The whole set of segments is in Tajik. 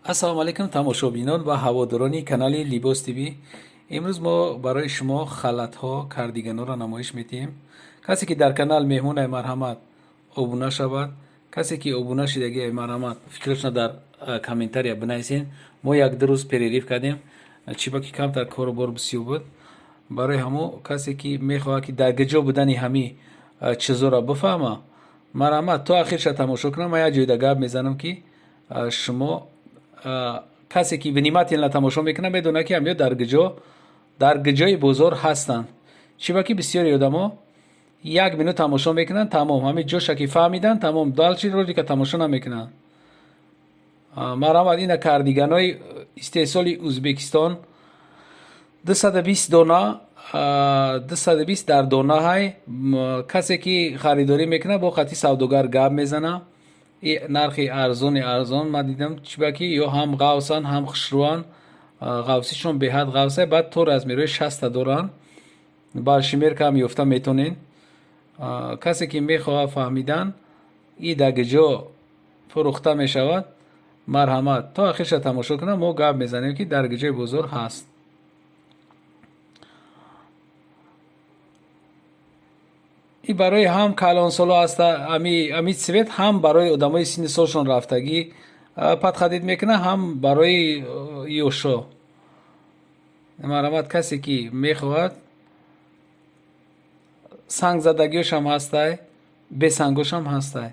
ассалому алайкум тамошобинон ва ҳаводорони канали Libos TV. имрӯз мо барои шумо халатҳо, кардиганҳоро намоиш медиҳем. Касе ки дар канал меҳмон ай марҳамат обуна шавад. Касе ки обуна шидаги ай марҳамат фикрашона дар комментария бинависен. Мо як-ду рӯз перерив кардем, чиба ки камтар корубор бисёр буд. барои ҳамо касе ки мехоҳад ки дар гиҷо будани ҳами чизоро бифаҳма, марҳамат то ахирша тамошо кунам. Ман як ҷойда гап мезанам ки шумо касе ки внимателно тамошо мекунад медонад ки ҳамё дар гиҷои бозор ҳастанд. чиба ки бисёри одамо 1 минут тамошо мекунанд, тамом ҳамин ҷоша ки фаҳмиданд, тамом далчи рози ка тамошо намекунанд. марҳамат ина кардиганои истеҳсоли Ӯзбекистон 220 дона 220 дар дона ҳай. касе ки харидорӣ мекунад бо хати савдогар гап мезана. нархи арзон ман дидам, чиба ки ё ҳам ғавсан ҳам хушрӯан. ғавсишон беҳад ғавса, баъд то размерои 60 доранд. баршимер кам ёфта метонен. касе ки мехоҳад фаҳмидан и дар гиҷо фурӯхта мешавад, марҳамат то ахирша тамошо кунам. мо гап мезанем ки дар гиҷои бозор ҳаст. и барои ҳам калонсоло аст, ами цвет ҳам барои одамои синни солшон рафтагӣ падхадид мекунад, ҳам барои ёшо. марҳамат касе ки мехоҳад сангзадагиёшам ҳастай, бесангошам ҳастай.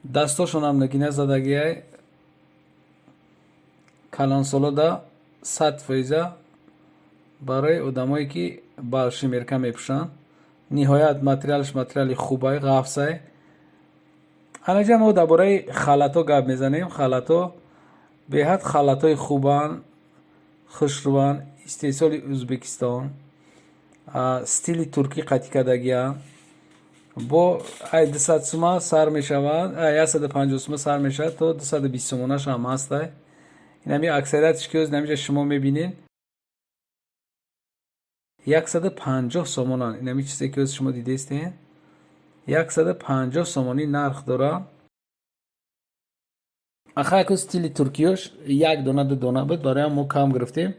дастошонам нагина задагиай калонсолода 100% барои одамое ки балшимерка мепӯшанд. ниҳоят материалш материали хубай, ғафсай. анаҷа мо дар бораи халатҳо гап мезанем. халатҳо беҳад халатҳои хубанд, хушрӯанд, истеҳсоли Ӯзбекистон, стили туркӣ қатӣ кардагиам. бо 200 сума сар мешавад, 150 сума сар мешавад, то 220 сумонаш ҳам ҳастай. инами аксариятш ки намиҷа шумо мебинед 150 сомонан. инами чизе ки шумо дидестен 150 сомонӣ нарх дора. ахай ку стили туркиёш 1 дона 2 дона буд, барои мо кам гирифтем.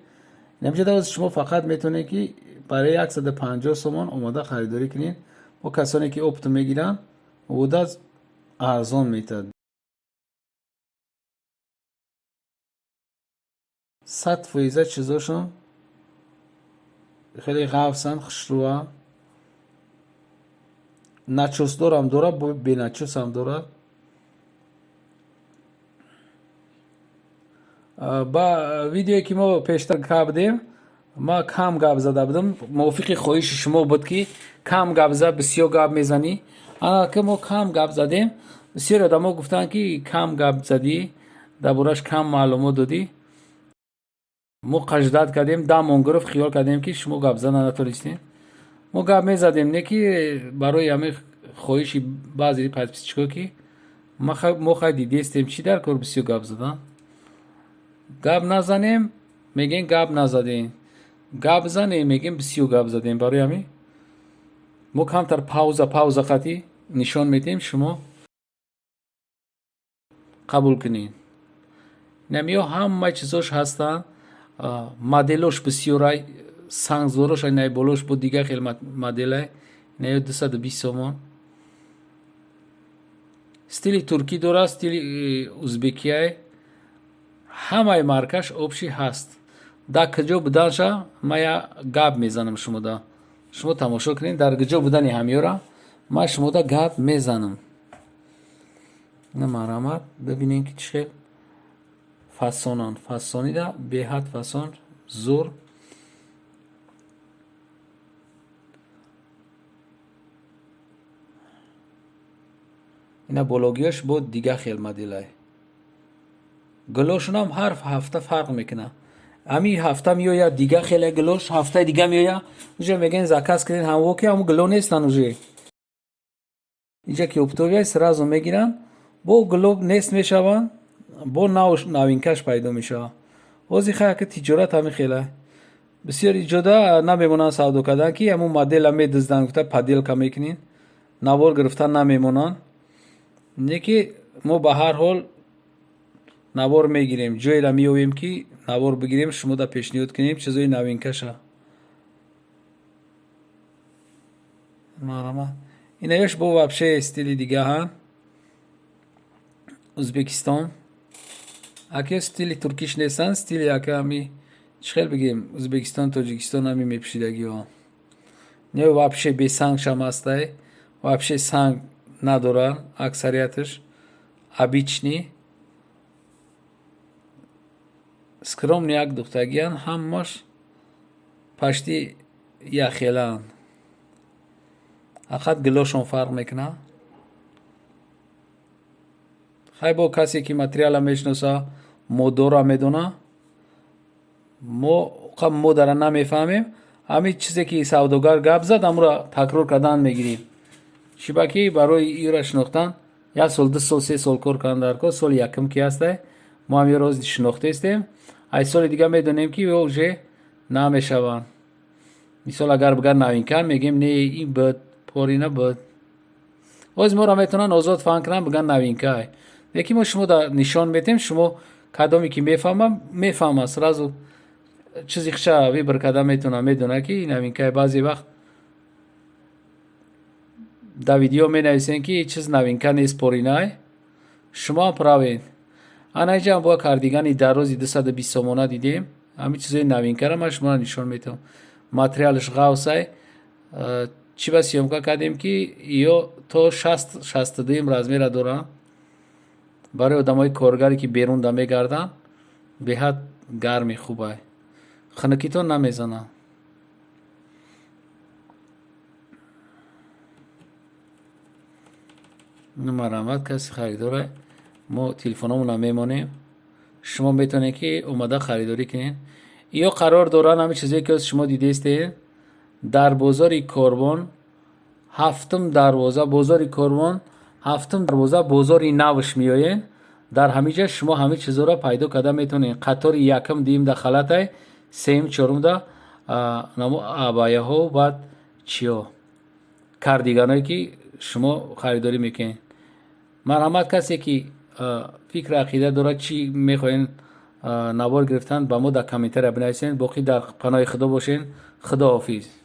намиҷа давоз шумо фақат метавонед ки барои 150 сомон омода харидорӣ кунед. бо касоне ки опту мегиранд вода арзон метад. 100% чизошон хеле ғафсан, хушрӯанд. начосдорам дорад, беначосам дорад. ба видеое ки мо пештар гап будем, ман кам гап зада будам. мувофиқи хоҳиши шумо буд ки кам гап зад, бисёр гап мезанӣ. ана ки мо кам гап задем, бисёри одамо гуфтанд ки кам гап задӣ, дар бораш кам маълумот додӣ. мо қаждат кардем, дамон гирифт, хиёл кардем ки шумо гап зада натонистем. мо гап мезадем, не ки барои ҳамин хоҳиши баъзе подписчикҳо ки мо хай дидестем чӣ дар кор бисёр гап задан. гап назанем мегем гап назадем, гап занем мегем бисёр гап задем. барои ҳамин мо камтар пауза қатӣ нишон медиҳем, шумо қабул кунед. намиё ҳама чизош ҳастанд. моделош бисёрай, сангзорош ай болош бо дигар хел моделай. наё 220 сомон. стили туркӣ дорад, стили ӯзбекиай. ҳамаи маркаш обши ҳаст. дар куҷо буданша ман як гап мезанам шумода. шумо тамошо кунед, дар куҷо будани ҳамёра ман шумода гап мезанам. ина марҳамат бибинем ки чӣ хел фасонанд. фасонида беҳад фасон зур. ина бологиёш бо дигар хел моделай. гилошонам ҳар ҳафта фарқ мекунад. ҳамин ҳафта меояд дигар хеле гилош, ҳафтаи дигар меояд. уҷа мегӯем заказ кунед, ҳамво ки ҳамон гило нестанд. уже инҷа ки оптовия сразу мегиранд, бо гило нест мешаванд, бо новинкаш пайдо мешавад. ҳозир хай ки тиҷорат ҳамин хеле бисёри ҷода намемонанд савдо кардан ки ҳамон модела медузданд, гуфта поделка мекунед, навор гирифтан намемонанд. не ки ما به هر حال نوار میگیریم، جایی را میویم که نوار بگیریم، شما دا پیشنهاد کنیم چیزای نوین کشه. مرحبا. اینایش با вообще استیل دیگه ها. O'zbekiston. Aka stili turkish nesan, stili aka mi chkhel bigim O'zbekiston, Tojikiston hami mepshidagi ها. Не вообще без санг шамастай, вообще санг надоран, аксариятш обычный. Скромный як духтагиян, ҳаммаш пашти яхелан. Ақад гилошон фарқ мекуна. хай бо касе ки материала мешноса, модора медона, мо қам модара намефаҳмем. ҳамин чизе ки савдогар гап зад, амро такрор кардан мегирем. шибаки барои ира шинохтан 1 сол 2 сол 3 сол кор кардан дар кор, соли якум ки ҳастай, мо ҳам роз шинохтаистем. ай соли дига медонем ки уже намешаванд. мисол агар бигар навинкар мегем не ин буд, порина буд. оз моро метавонанд озод фаҳм кунанд, биган навинкай. лекин мо шумо да нишон метем, шумо кадоме ки мефаҳмам сразу чизи хиша вибр карда метавонам медона ки навинкай. баъзе вақт да видео менависем ки чиз навинка нест, поринай. шумо правед. анаиҷа бо кардигани дарози 220 сомона дидем. ҳамин чизои навинкара ман шуморо нишон метавам. материалаш ғавсай. чӣ ба сёмка кардем ки ё то 60-62 размера дорам. барои одамои коргаре ки берунда мегарданд беҳад гарми хубай. ханакитон намезанам. марамат каси харидоре мо телефономона мемонем. шумо метавонед ки омада харидорӣ кунед. ё қарор доранд ҳамин чизе ки шумо дидестед дар бозори Корбон, ҳафтум дарвоза, бозори Корбон ҳафтум дарвоза, бозори навш меоед. дар ҳаминҷа шумо ҳамин чизоро пайдо карда метавонед. қатори якум дуюмда халатай, сеюм чорумда абаяҳо, баъд чиё кардиганове ки шумо харидорӣ мекунед. марҳамат, касе ки фикр ақида дорад чӣ мехоҳед навор гирифтан, ба мо дар комментария бинависед. боқӣ дар паноҳи худо бошед. худо ҳофиз.